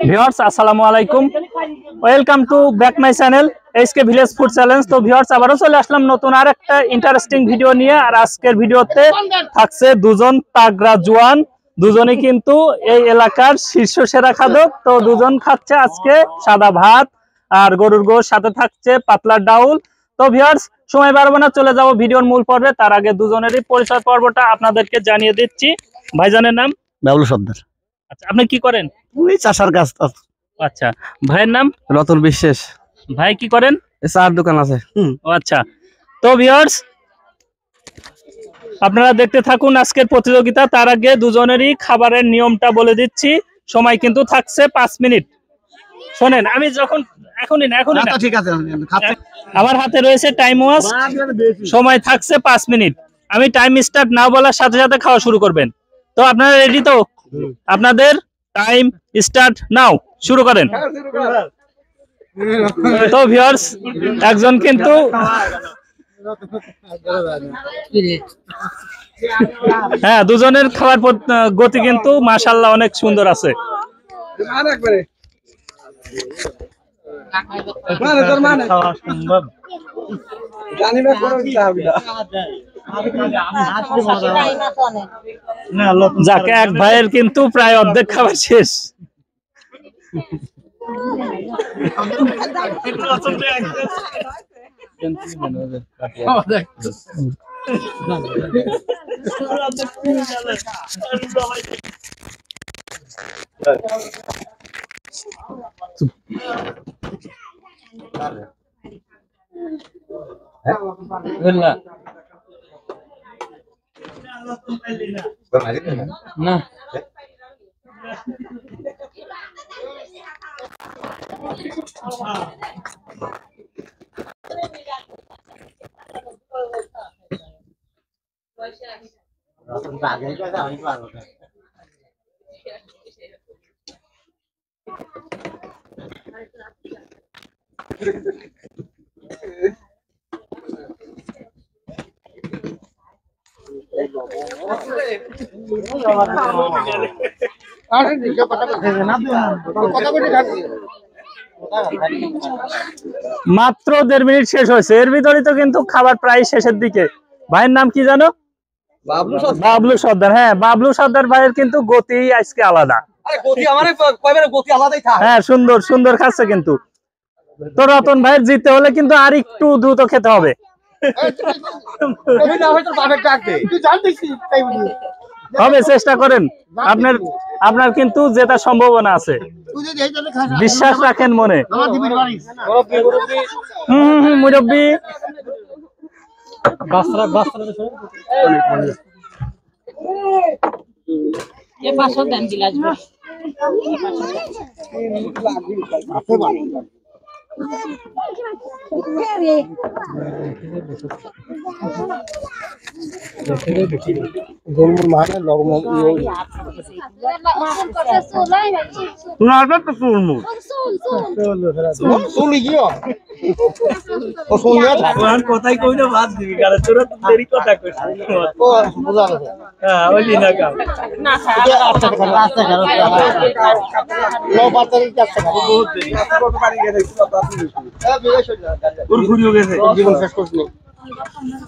Viewers আসসালামু আলাইকুম, welcome to back my channel SK village food challenge. তো viewers আবারও চলে আসলাম নতুন আর একটা ইন্টারেস্টিং ভিডিও নিয়ে। আর আজকের ভিডিওতে থাকছে দুজন তাগড়া জওয়ান, দুজনেই কিন্তু এই এলাকার শীর্ষ সেরা খাদক। তো দুজন খাচ্ছে আজকে সাদা ভাত আর গরুর গোশত, সাথে থাকছে পাতলা ডাউল। তো ভিউয়ার্স সময় বাড়াবো না, চলে যাব ভিডিওর মূল পর্বে। তার আগে দুজনেরই পরিচয় পর্বটা আপনাদেরকে জানিয়ে দিচ্ছি। ভাইজানের নাম? বাবলু সর্দার। আচ্ছা, আপনি কি করেন? ওই চাষার কাজ। আচ্ছা, ভাইয়ের নাম? রতন বিশ্বাস। ভাই কি করেন? চার দোকান আছে। আচ্ছা, তো ভিউয়ার্স আপনারা দেখতে থাকুন আজকের প্রতিযোগিতা। তার আগে দুজনেরই খাবারের নিয়মটা বলে দিচ্ছি। সময় কিন্তু থাকছে 5 মিনিট। শোনেন, আমি যখন এখনই না ঠিক আছে, আমার হাতে রয়েছে টাইম ওয়াচ, সময় থাকছে 5 মিনিট। আমি টাইম স্টার্ট না বলার সাথে সাথে খাওয়া শুরু করবেন। তো আপনারা রেডি তো? আপনাদের টাইম স্টার্ট নাও, শুরু করেন। তো ভিউয়ার্স একজন কিন্তু হ্যাঁ, দুজনের খাবার গতি কিন্তু মাশাআল্লাহ অনেক সুন্দর আছে। যাকে এক ভাইয়ের কিন্তু প্রায় অর্ধেক খাবার শেষ। না মাত্র 1.5 মিনিট শেষ হয়েছে, এর ভিতরে তো কিন্তু খাবার প্রায় শেষের দিকে। ভাইয়ের নাম কি জানো? বাবলু সর্দার। হ্যাঁ, বাবলু সর্দার ভাইয়ের কিন্তু গতি আজকে আলাদা। হ্যাঁ, সুন্দর সুন্দর খাচ্ছে কিন্তু। তো রতন ভাইয়ের জিততে হলে কিন্তু আর একটু দ্রুত খেতে হবে। হবে, চেষ্টা করেন। আপনার কিন্তু জেতার সম্ভাবনা আছে, বিশ্বাস রাখেন মনে। মুরব্বি কোথায় কই না ভাত দিবি গালে, তোরা তো দেরি কথা কইছিস। হ্যাঁ, ওইলি না কাম না স্যার, আচ্ছা রাস্তা করো লো বাতারি কাছে বহুত দেরি কত পানি গেছে কত আপনি হ্যাঁ বেশ হয়ে যায় পুরো ঘুরিয়ে গেছে জীবন শেষ করছিস।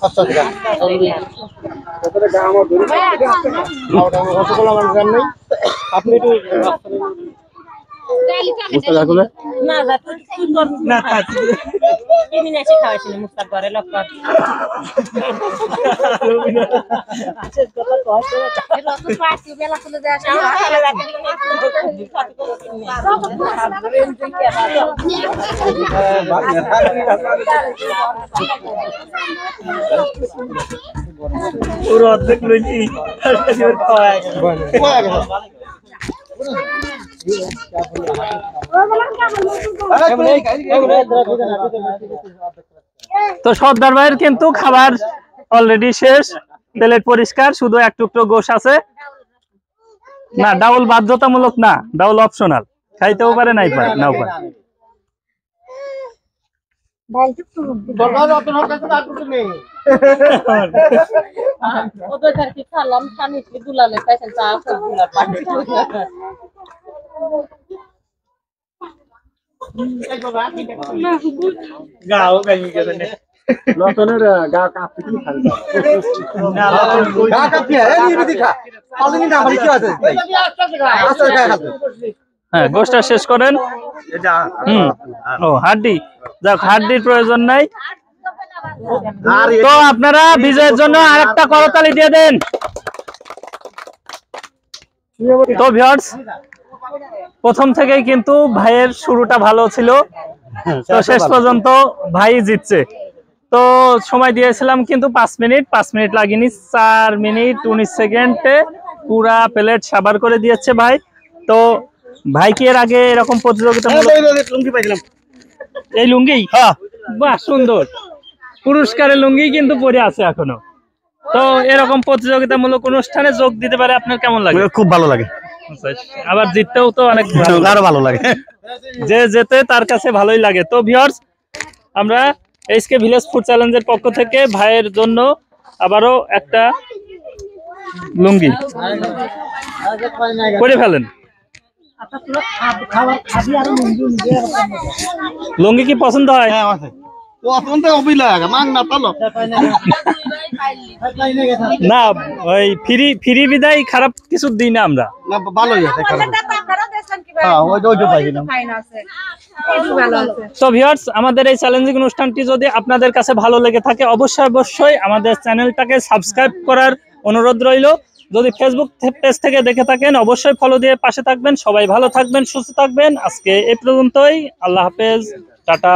আচ্ছা আচ্ছা কতটা গাম আর ধরে ওটা রসগোল্লা বানান নাই আপনি একটু মুস্তাক আসলে না না কিনে এসে খাওয়াইছিল মুস্তাক করে লক্ষ্য আচ্ছা কথা কষ্ট রত পার্টি বেলা চলে যায় পুরো অর্ধেক লইছি তো সর্দার ভাইয়ের কিন্তু খাবার অলরেডি শেষ, প্লেট পরিষ্কার, শুধু এক টুকরো গোশ আছে। না, ডাউল বাধ্যতামূলক না, ডাউল অপশনাল, খাইতেও পারে নাও পারে। হ্যাঁ, গোশটা শেষ করেন। ও হাড্ডি, যাক হাড্ডির প্রয়োজন নাই। তো আপনারা বিজয়ের জন্য আরেকটা করতালি দিয়ে দেন। তো ভিউয়ার্স, প্রথম থেকেই কিন্তু ভাইয়ের শুরুটা ভালো ছিল, তো শেষ পর্যন্ত ভাই জিতছে। তো সময় দিয়েছিলাম কিন্তু 5 মিনিট লাগেনি, 4 মিনিট 19 সেকেন্ডে পুরা প্লেট সাবার করে দিয়েছে ভাই। তো ভাই কি এর আগে এরকম প্রতিযোগিতা এই লুঙ্গি? বাহ, সুন্দর পুরস্কারের লুঙ্গি কিন্তু পরে আছে এখনো। তো এরকম প্রতিযোগিতামূলক অনুষ্ঠানে যোগ দিতে পারে আপনার কেমন লাগে? খুব ভালো লাগে, আবার জিততেও তো অনেক আরো ভালো লাগে। যে যেতে তার কাছে ভালোই লাগে। তো ভিউয়ার্স, আমরা এইচকে ভিলেজ ফুড চ্যালেঞ্জের পক্ষ থেকে ভাইয়ের জন্য আবারও একটা লুঙ্গি করে ফেলেন। লুঙ্গি কি পছন্দ হয়? না, ওই ফ্রি বিদায় খারাপ কিছু দিই না আমরা। তো ভিউয়ার্স, আমাদের এই চ্যালেঞ্জিং অনুষ্ঠানটি যদি আপনাদের কাছে ভালো লেগে থাকে অবশ্যই আমাদের চ্যানেলটাকে সাবস্ক্রাইব করার অনুরোধ রইল। যদি ফেসবুক পেজ থেকে দেখে থাকেন অবশ্যই ফলো দিয়ে পাশে থাকবেন। সবাই ভালো থাকবেন, সুস্থ থাকবেন। আজকে এই পর্যন্তই, আল্লাহ হাফেজ, টাটা।